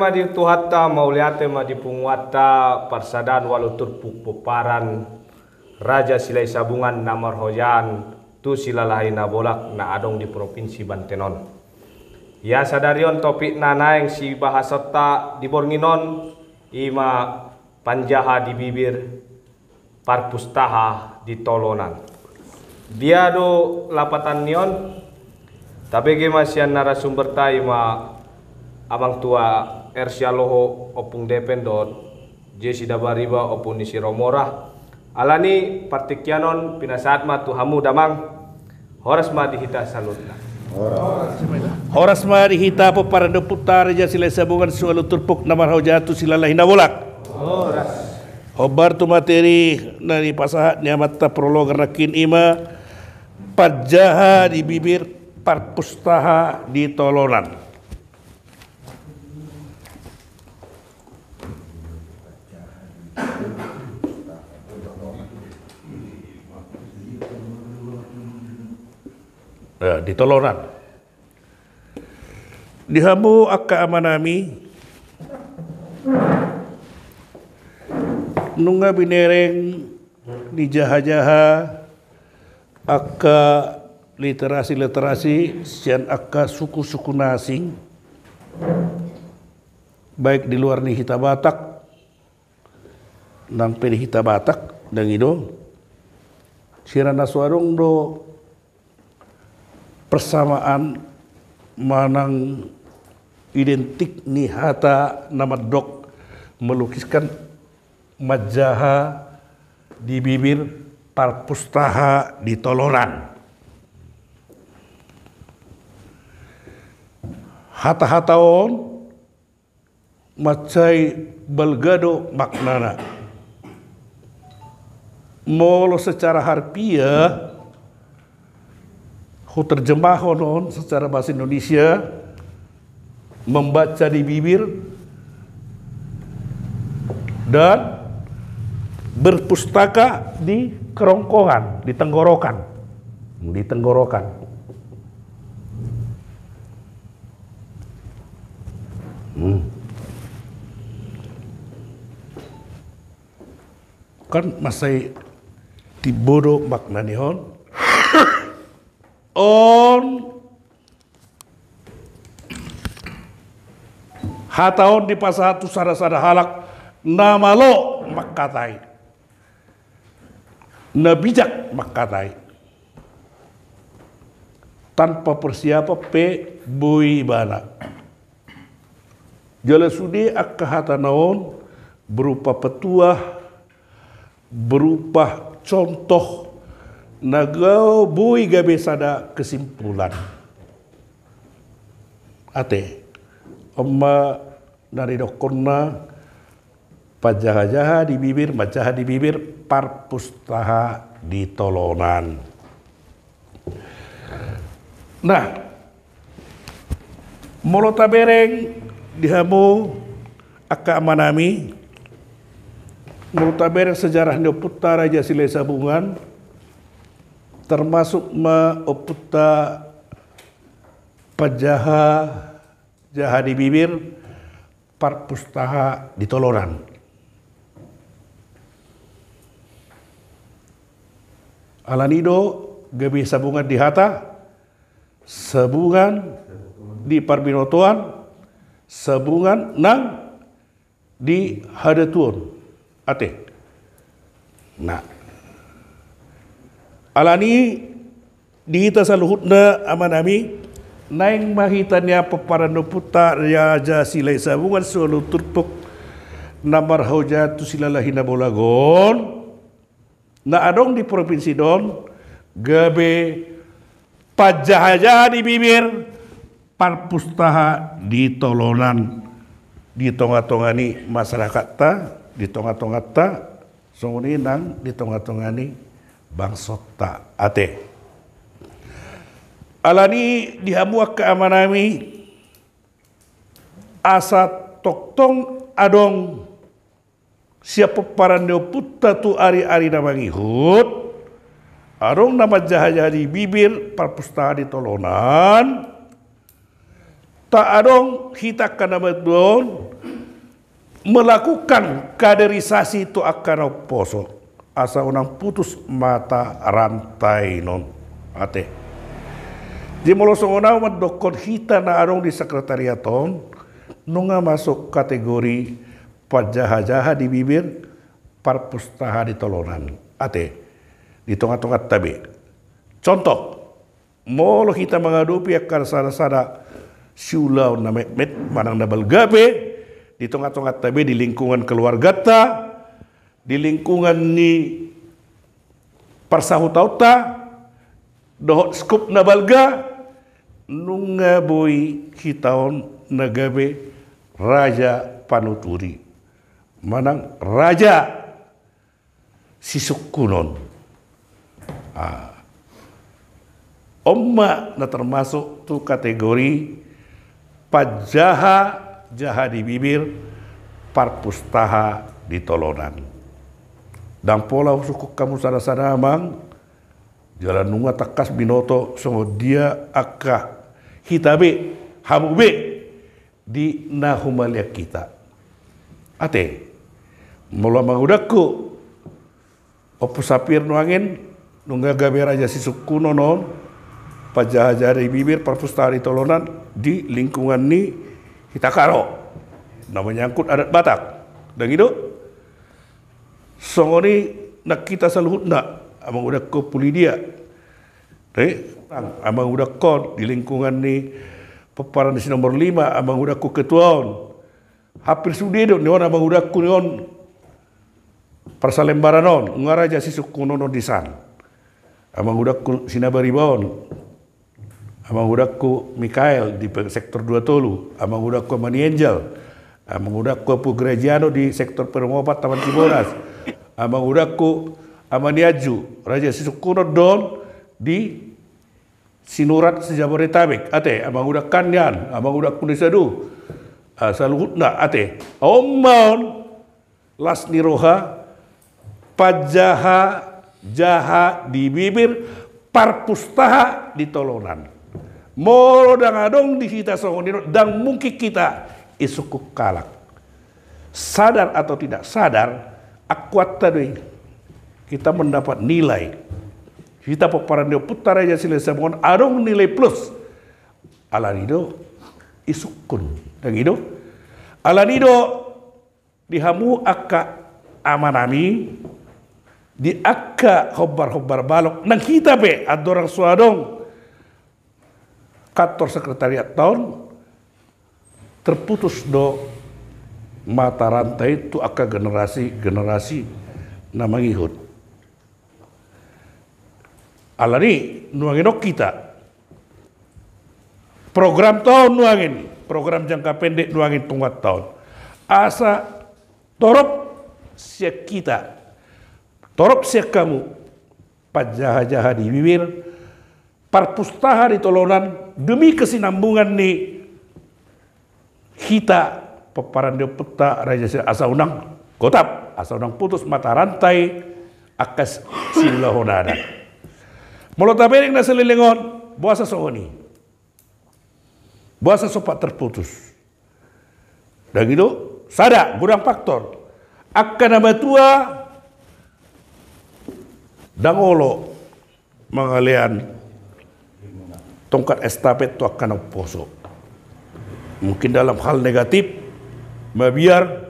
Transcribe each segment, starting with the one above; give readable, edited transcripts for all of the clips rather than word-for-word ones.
madi tuhatta mauliate madi punguata parsadan walutur puparan Raja Silai Sabungan Namar Hojan tu silalahina bolak na adong di provinsi Bantenon. Ya sadarion topik nanaeng si bahasota di Bornginon ima panjaha di bibir parpustaha di tolonan. Biado lapatan nion tabege masian narasumber ta ima abang tua Ersya Loho opung dependon Jesi Dabariba opung nisi Romora alani partikianon pinasaat ma tuhamu damang horas ma dihita salutna horas ma dihita peparanda putar Raja Silai Sabungan sualu turpuk namar hojatu silalahina bolak horas hobar tu materi nari pasahat nyamata prolog rakin ima pajaha di bibir parpustaha di tolonan. Di tolonan dihamu akka amanami nunga binereng di jaha-jaha akka literasi sian akka suku-suku nasing baik di luar ni Hita Batak nang pedi Hita Batak dan itu sirana suarong do persamaan manang identik ni hata nama dok melukiskan majaha di bibir parpustaha di tolonan. Hata-hataon macai belgado maknana. Molo secara harfiah terjemah honon secara bahasa Indonesia membaca di bibir dan berpustaka di kerongkongan, di tenggorokan. Kan masih tibodo maknanihon on hataon di pasatu sada-sada halak namalo makatai nabijak makatai tanpa persiapa pe bui bana jala sudi akka hatanaon berupa petuah berupa contoh nagau bui gabe sada kesimpulan ate amma dari dokonna pajaha-jaha di bibir majaha di bibir parpustaha di tolonan. Nah molo tabereng dihamu akka amanami molo tabereng sejarah Neoputta Raja Silai Sabungan termasuk oputta pajaha jaha di bibir parpustaha di tolonan. Alanido gabe sabungan di hata, sabungan di parbinotoan, sabungan nang di hadatuan ate. Nah alani dihita saluhutna amanami naing mahitannya peparano puta Raja Silai Sabungan sualu turpuk namar hojatu silalahina bolagon na adong di provinsi don gabe pajaha-jaha di bibir parpustaha di tolonan di tonga-tongani masyarakat ta di tonga-tonga ta songuni nang di tonga-tongani bangsot ta ate alani dihamuak keamanami asa toktong adong siapa para Neoputta tu ari-ari namangihut adong nama jaha-jaha di bibir parpustaha di tolonan tak adong hitak kana don melakukan kaderisasi itu akan poso asa unang putus mata rantai non ate di molosong unang madokon hita na arong di sekretariaton nunga masuk kategori pajaha-jaha di bibir parpustaha di tolonan ate di tongat-tongat tabi contoh molo kita menghadapi akan sada-sada siulau na met manang nabal gabe di tongat-tongat tabi di lingkungan keluarga ta di lingkungan ni parsahutauta dohot skup na balga nunga boy hitaon nagabe raja panuturi manang raja sisukunon omma na termasuk tu kategori pajaha jaha di bibir parpustaha di tolonan dan pola suku kamu sana-sana amang jalan nunga takas binoto songo dia akka hitabe hamube di nahumalia kita ate mula mangudakku opo sapir nuangin nunga gabe raja sisuku nonon pajaha-jaha di bibir parpustaha di tolonan di lingkungan ni kita karo namanya nyangkut adat Batak dan itu songoni nak kita saluhut nak amang udah ko pulidia amang udah ko di lingkungan ni peparan di nomor 5 amang udah ko ketuaon hampir sudah ni on amang udah ko on persalembaran on ngaraja sisuku nono di san amang udah ko sinabaribon amang udah ko Mikael di sektor 2 Tolu amang udah ko Mani Angel amang udah ko Pugrejano di sektor Permopat Taman Cibodas amang udah ko Amaniaju raja sisukuno don di Sinurat Sejabodetabek ate amang udah kanyan amang udah kunisadu saluhutna ate omon las niroha pajaha jaha di bibir parpustaha di tolonan moro dang adong di kita songonino dan mungkin kita isuku kalak sadar atau tidak sadar akuat tadi kita mendapat nilai kita peparan dia putara aja silesa mohon adong nilai plus alanido isukun dan itu alanido dihamu akka amanami di akka hobar balok nang kita be adorang suadong kantor sekretariat tahun terputus do mata rantai itu akan generasi namang ihud alani nuangin kita program tahun nuangin program jangka pendek nuangin tunggat tahun asa torop siak kita torop siak kamu pajaha-jaha di bibir parpustaha di tolonan demi kesinambungan nih kita peparan dia peta raja asa unang gotap asa unang putus mata rantai akas silahonada molotabering na selilingon buasa sooni buasa sopak terputus dan itu sada gudang faktor akan nama tua dangolo mengalian tongkat estafet itu akan poso mungkin dalam hal negatif biar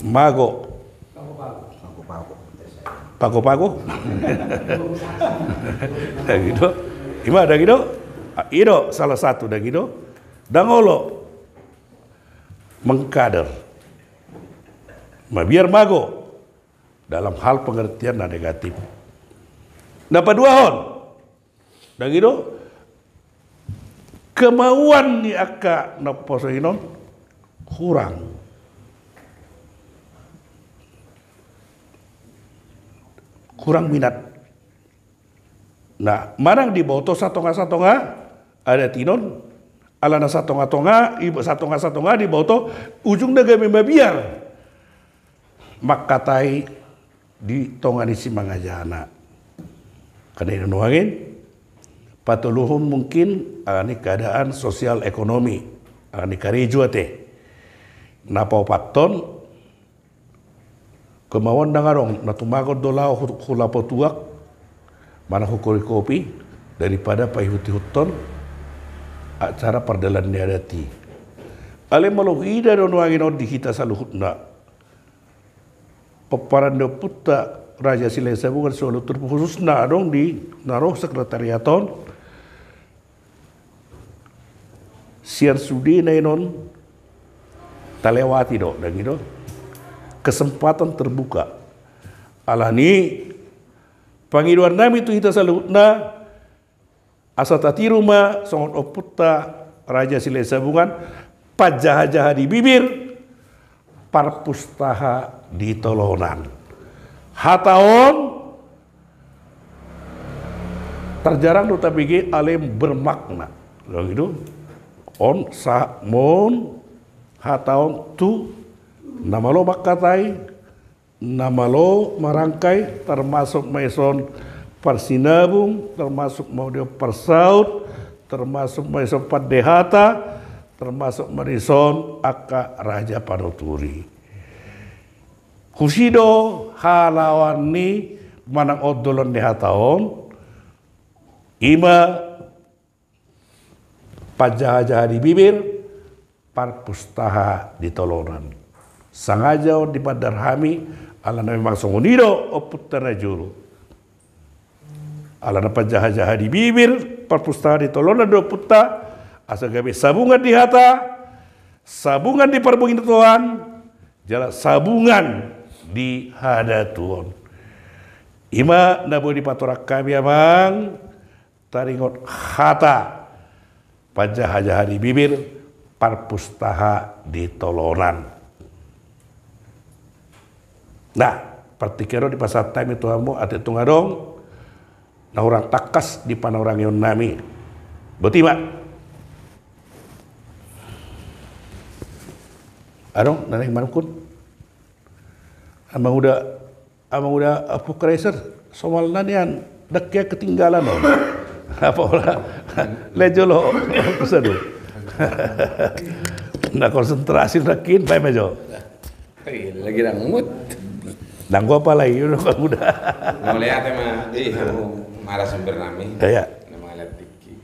mago pago dan gitu gimana gitu itu salah satu dan gitu dangolo mengkader biar mago dalam hal pengertian negatif dapat dua hon dan itu kemauan di aka noposo inon kurang minat. Nah, marang di boto satonga ada tinon alana satonga ibu satonga di boto ujung daga membabiar makatai di tongani si mangajana karena nuangin patuluhun mungkin ani keadaan sosial ekonomi ani karejo teh napau paton kemauan dangarong natumagot dola hula potuak mana hukuri kopi daripada paihuti huton acara perdalan diadati ale malohida don wangino dihita saluhutna peparanda putta Raja Silesa bukan solo terkhususna dong di naruh sekretariaton siar sudi nainon talewati do dan gitu kesempatan terbuka alani pangiduan nami tu hita salutna asatati rumah songot oputta Raja Silesa bukan pajaha-jaha di bibir parpustaha di tolonan hataon terjarang do tapi alem bermakna lo gitu on sa mon hataon tu nama lo bakatai nama lo marangkai termasuk maison persinabung termasuk mau dia persaut termasuk maison padehata termasuk marison aka Raja Panuturi Kusido halawani manang odolon di hataon ima pajaha-jaha di bibir parpustaha di tolonan sangaja di padarhami ala na memang songonido o puttana juru ala na pajaha-jaha di bibir parpustaha di tolonan do putta asa gabe sabungan di hata sabungan di parbungin tuan jala sabungan di hadatuon ima nabo di patorak kami amang taringot hata pajaha-jaha di bibir parpustaha di tolonan nah partikero di pasar time itu amo ate tungadong na orang takas di pana orang yon nami betima adong naneng manukun amang udah apokraiser somal nanian deknya ketinggalan dong apa olah lejolo kesadu nah konsentrasi nakin baik mejo lagi mood dan gua apa lagi udah udah mau lihat emang marah sumber nami ya nama lihat diki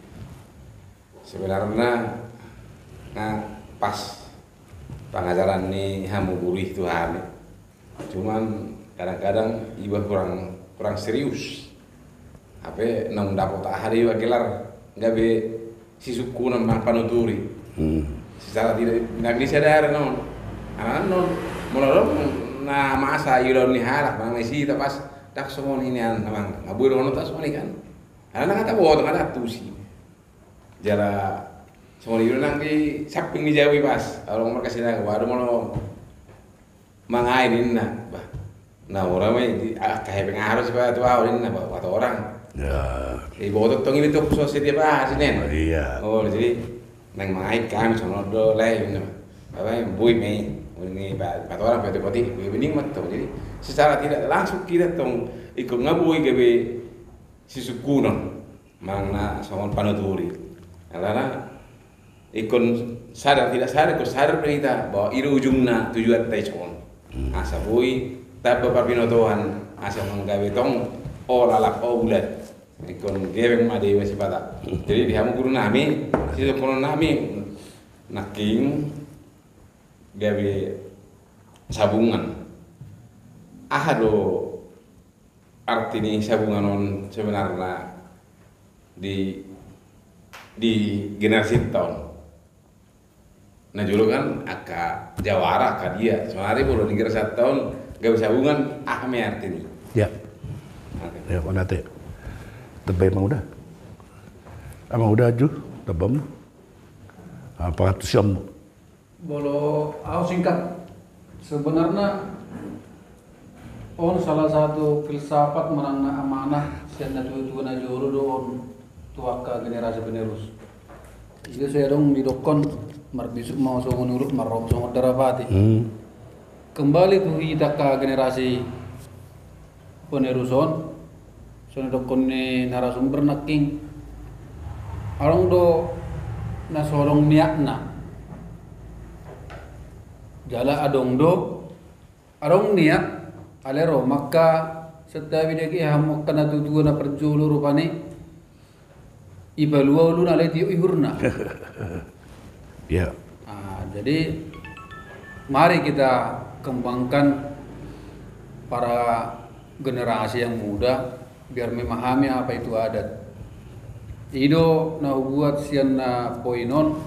sebenarnya pas pengajaran nih hamu gurih Tuhan cuman kadang-kadang iba kurang serius apa nang dapat hari wakilar nggak be si suku nama Panuturi secara tidak disadari non anak non mulai na masa yudon ni halak bang mesi pas dak somon ini an namang ngabur ono tas somoni kan anak kata bawa tengah tuh sih jara somoni yudon nang di samping di Jawi pas orang mereka sini waduh mau mangainin bah nah orang ini kayak pengaruh sebab tu awalin bah kata orang ya ibu tuh tong ini tuh sosial bah sini iya oh jadi nang mangait kami sono do lain apa bui me ini kata orang pati bening mat jadi secara tidak langsung kita tong ikut ngabui gabe si sukunon mangna songon Panuturi karena ikut sadar tidak sadar ikut sadar kita bahwa itu ujungna tujuan tecon asa bui tapi papinotohan asa menggawe tong olalak bulat ikon geweng made wasi pada jadi di hamu guru nami situ kono nami naking gawe sabungan ahado artini sabungan on sebenarnya di generasi tahun nah dulu kan aka jawara aka dia sebenarnya baru di generasi tahun gawe sabungan ahme artini ya ya panate tebay emang udah aja tebam apa tuh siam Bolo aku singkat sebenarnya on salah satu filsafat menang amanah sian tujuan juru don tuaka generasi penerus itu saya dong didokon marbisuk mau songo nurut marom songo darabati kembali tuh kita ke generasi peneruson sono dokon ne narasumber naking arong do na sorong niakna jala adong do arong niat alero maka setiap deki hamok kana tutu na perjulu rupani ibalua ulun ale tio ihurna. Ya. Jadi mari kita kembangkan para generasi yang muda biar memahami apa itu adat. Ido na buat sian na poinon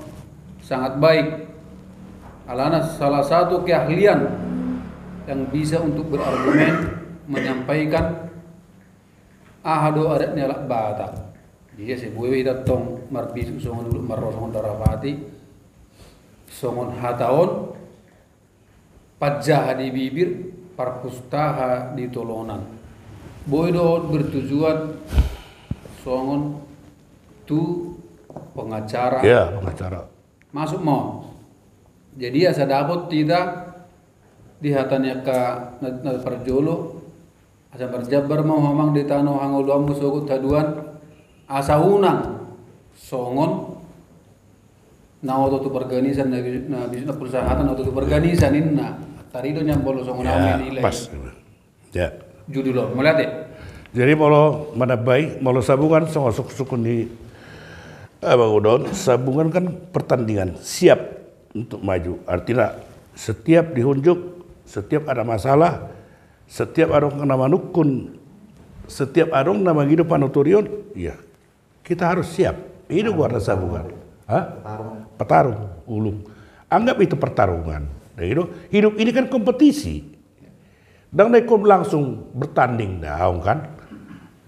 sangat baik. Alana salah satu keahlian yang bisa untuk berargumen menyampaikan ahado adatnya lak Batak. Dia sebuah datang marbisu songon dulu marosongon darapati songon hataon pajah di bibir parpustaha di tolonan. Boydo bertujuan songon tu pengacara. Ya, pengacara. Masuk mau. Jadi asa dapat tidak di hatannya ke perjolo asa berjabar mau hamang di tanah hangulu amu sogut haduan asa unang songon na auto tu perganisan na bisna perusahaan auto tu perganisan inna tarido nyampolo songon amin nilai. Pas. Ya. Judul melihat deh. Jadi mau manabai, mau sabungan sama sukun di Abang Udon, sabungan kan pertandingan siap untuk maju. Artinya setiap dihunjuk, setiap ada masalah, setiap adong nama nukun, setiap adong nama kehidupan otorion, ya kita harus siap. Itu warna sabungan. Petarung, ulung. Anggap itu pertarungan. Hidup ini kan kompetisi. Dan mereka langsung bertanding, daun kan?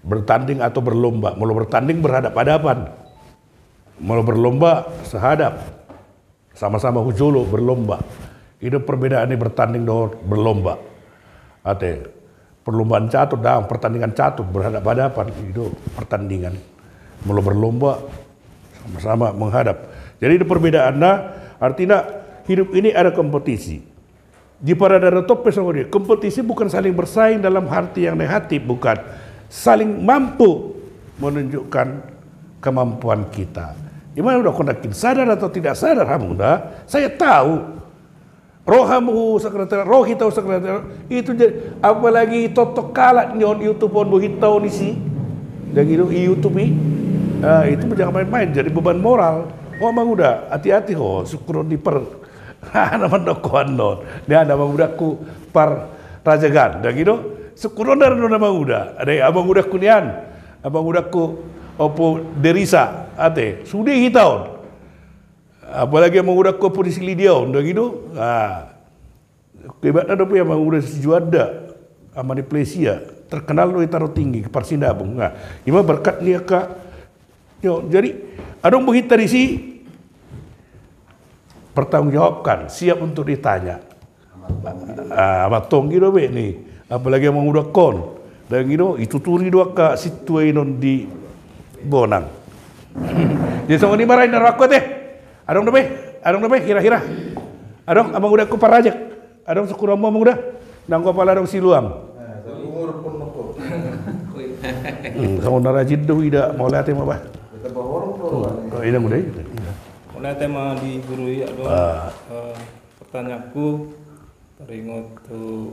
Bertanding atau berlomba. Mau bertanding berhadap-hadapan. Mau berlomba sehadap. Sama-sama hujulu berlomba. Itu perbedaannya bertanding dan berlomba. Ate perlombaan catur, daun pertandingan catur berhadap-hadapan. Itu pertandingan. Mau berlomba sama-sama menghadap. Jadi itu perbedaannya. Artinya hidup ini ada kompetisi. Di para darah top kompetisi bukan saling bersaing dalam arti yang negatif, bukan. Saling mampu menunjukkan kemampuan kita. Gimana udah konakin sadar atau tidak sadar kamu dah? Saya tahu. Rohamu sekretariat, roh kita sekretariat itu jadi apalagi totok kalat nyon YouTube on bohitau nisi. Dan itu YouTube itu jangan main-main jadi beban moral. Oh emang udah hati-hati syukur di nama dokuan non, dia nama udahku par rajagan, dan gitu. Syukur dari nama udah, ada abang udah kunian, abang udahku opo derisa, ate, sudah hitau. Apalagi abang udahku opo di silidiau, dan gitu. Kebetulan ada punya abang udah sejuada, ama di Plesia, terkenal lo taruh tinggi ke Parsindabung. Ima berkat dia kak, jadi adong begitu di si. Pertanggungjawabkan, siap untuk ditanya. Matong gitu be nih, apalagi yang udah kon, dan gitu itu turi dua ke situ non di Bonang. Jadi sama ini marahin aku teh, adong be, kira-kira, adong abang udah kuparajak, adong sekuramu abang udah, nang kepala adong siluam. Umur pun nopo. Sama narajid tuh tidak mau lihat yang apa? Kita bawa orang Ini mudah. Oleh tema di guru ya dong, pertanyaanku teringat tu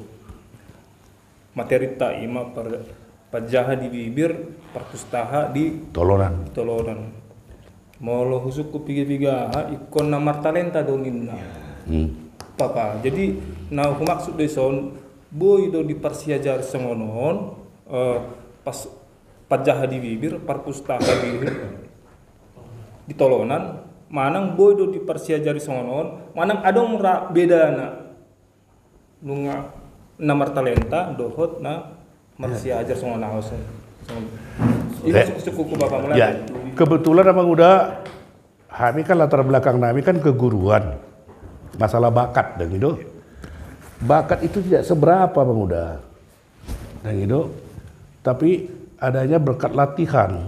materi taima pajaha di bibir perpustaha di Tolonan. Mau lo husuk ku piga ikon namar talenta doninna. Papa, jadi nah maksud deson boy do di persiajar sengonon pas pajaha di bibir perpustaha di Tolonan. Manang boy do di persiajari songonon, manang adong ra bedana. Nunga namar talenta dohot na marsiajar songonon haus. Ini cukup bapak mulai. Ya, kebetulan abang udah, kami kan latar belakang kami kan keguruan, masalah bakat dan gitu. Bakat itu tidak seberapa bang udah, dan gitu. Tapi adanya berkat latihan,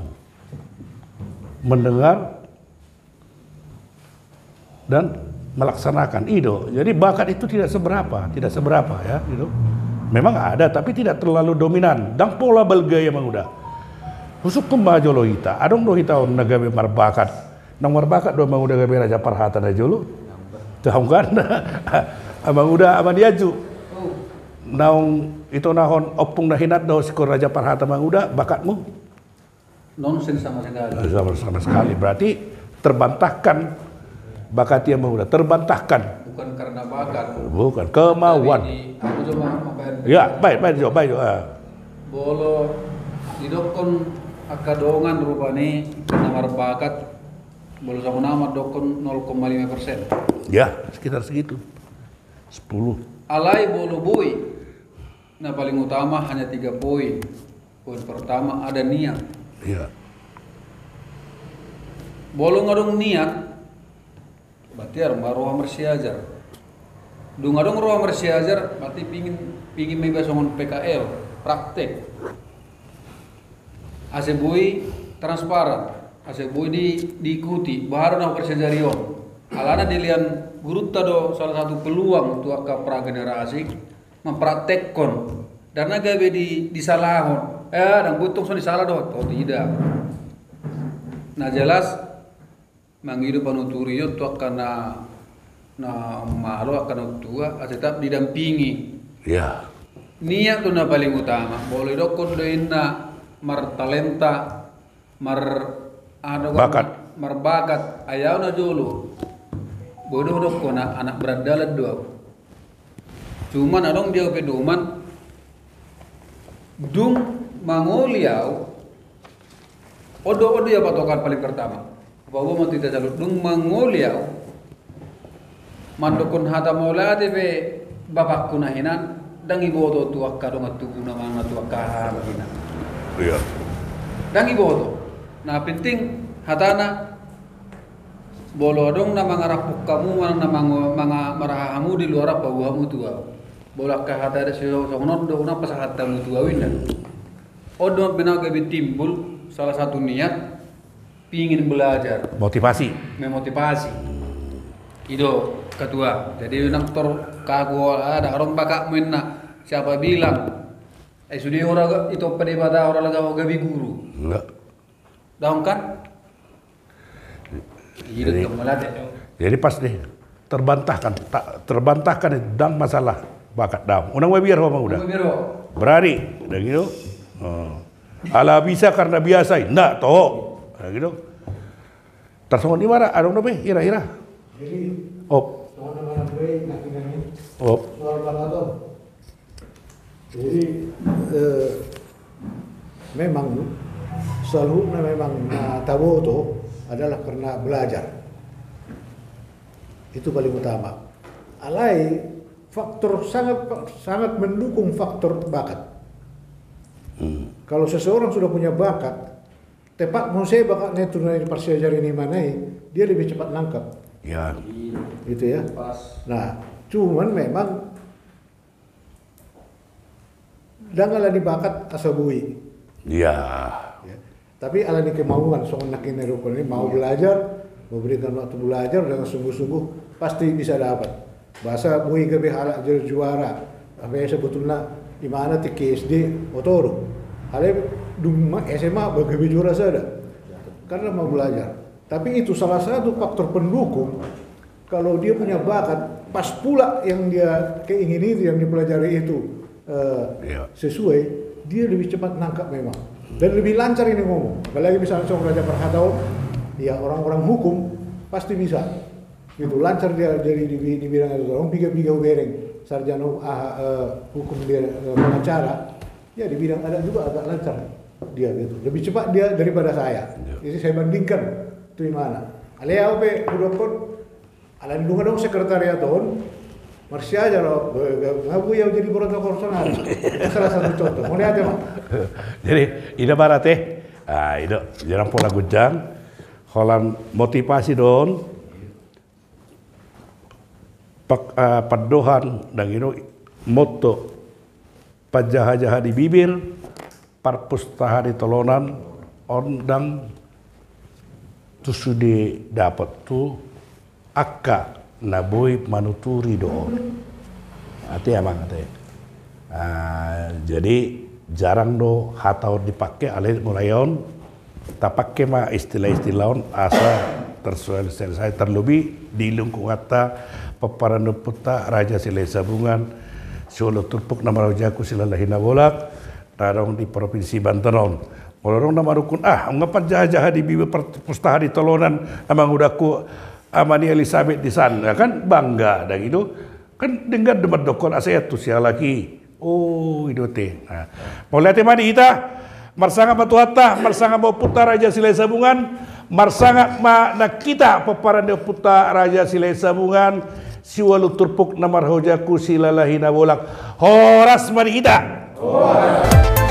mendengar dan melaksanakan itu. Jadi bakat itu tidak seberapa ya, gitu. Memang ada tapi tidak terlalu dominan. Dan pola balgaya mang udah. Husuk kembajo lo hita. Adong do hita on nagabe marbakat. Nang marbakat do mang udah gabe raja parhatan aja lo. Tahu kan? Amang udah ama diaju. Oh, Naung itu nahon opung dahinat do skor Raja Parhata amang udah bakatmu nonsense sama sekali. sama sekali. Berarti terbantahkan bakat yang amang udah terbantahkan. Bukan karena bakat. Bukan kemauan. Tapi aku coba mampir. Ya, baik. Bolo didokon akadongan rupanya karena marbakat bolo sama nama dokon 0,5%. Ya, sekitar segitu. 10. Alai bolo boy. Nah paling utama hanya 3 poin. Poin pertama ada niat. Ya. Bolo ngadong niat. Berarti harus roh mersiajar. Du ngadong roh mersiajar berarti pingin membasongon PKL praktek. Asebui transparan. Asebui diikuti. Baru nak persejarion. Alana dilian guru tado salah satu peluang untuk ke pragenerasi mempraktekkan dan gawe di salahon dan butuh so disalah do atau tidak. Nah jelas mangidu panuturiyo tu karena na malu akan tua tetap didampingi. Ya. Niat tu na paling utama. Boleh dokon doina mar talenta Bakat. marbakat ayaw na dulu. Bodoh dokon na anak berandalan dua. Cuman adong dia pedoman dung mangoliau odo ya patokan paling pertama. Bahwa mau tidak jalur dung mangoliau mandokon hata mola debe bapak kunahinan dan ibodo tuak kadong atubu nama tuak kahar hina. Iya. Dan ibodo. Nah penting hatana bolo dong na mga rapuk kamu na mga marahamu di luar apa buamu tua. Bola ka hata ada songon do na pasahata mu tua winda. Odo benaga timbul salah satu niat pingin belajar, Motivasi. memotivasi. Itu ketua. Jadi naktor kagol ada orang bakak menna siapa bilang sudah orang itu pada pada orang lagi gabi guru. Enggak. Daun kan? Jadi- Hidup kemelade. Jadi pas deh terbantahkan dan masalah bakat dam. Unang biar ngomong udah. Biro. Berani, udah gitu. Ala bisa karena biasa, enggak toh. Udah gitu. Tersongon di mana? Adong nabe, ira. Jadi, Op, mana-mana gue nakinangin op. soal Balaton. Jadi, memang selalunya memang tahu itu adalah karena belajar. Itu paling utama. Alai faktor sangat mendukung faktor bakat. Kalau seseorang sudah punya bakat, tepat mau saya bakatnya tunai persiajar ini mana dia lebih cepat nangkap. Ya, Gitu ya. Pas. Nah, cuman memang jangan alani bakat asabui. ya. Ya. Tapi alani kemauan, soal nak ini rukun ini mau belajar, memberikan waktu belajar dengan sungguh-sungguh pasti bisa dapat. Bahasa bui gabe halak jadi juara. Apa yang sebetulnya di mana ti KSD otoro. Hale dumma SMA bagabe juara saja. Karena mau belajar. Tapi itu salah satu faktor pendukung kalau dia punya bakat, pas pula yang dia keingin itu, yang dipelajari itu Iya. sesuai, dia lebih cepat nangkap memang. Dan lebih lancar ini ngomong. Apalagi misalnya seorang Raja Parhata, ya orang-orang hukum pasti bisa. Gitu, lancar dia dari di bidang itu. Orang piga-piga bereng, sarjana hukum dia pengacara, ya di bidang adat juga agak lancar dia gitu. Lebih cepat dia daripada saya. Jadi saya bandingkan itu di mana. Alea ope budokon alan dunga dong sekretariat on Marsya aja loh, ngaku ya jadi protokol personal. Salah satu contoh. Mau lihat ya, Mak? Jadi, ida barat ida jarang pola gujang, holan motivasi don, padohan dan itu moto pajaha-jaha di bibir, parpustaha di tolonan, ondang tu sudah dapat tu akka naboi manuturi doon. Ati emang ate. Jadi jarang do hatau dipakai alih mulayon. Tak pakai mah istilah-istilah asa terselesai terlebih di lingkungan kata peparano puta Raja Silai Sabungan Solo Turpuk nama Rajaku Silalahina Bolak Narong di Provinsi Banten. Orang nama rukun ngapan jahat di bibi perpustakaan di Tolonan amang udaku Amani Elizabeth di sana kan bangga dan itu kan dengar demat dokon asaya tu sia lagi. Oh itu teh. Nah, mau lihat mani kita marsanga matuhata marsanga mau putar Raja Silai Sabungan marsanga ma nak kita peparan de putar Raja Silai Sabungan siwalu turpuk namar hojaku silalahina bolak horas mani kita. Horas.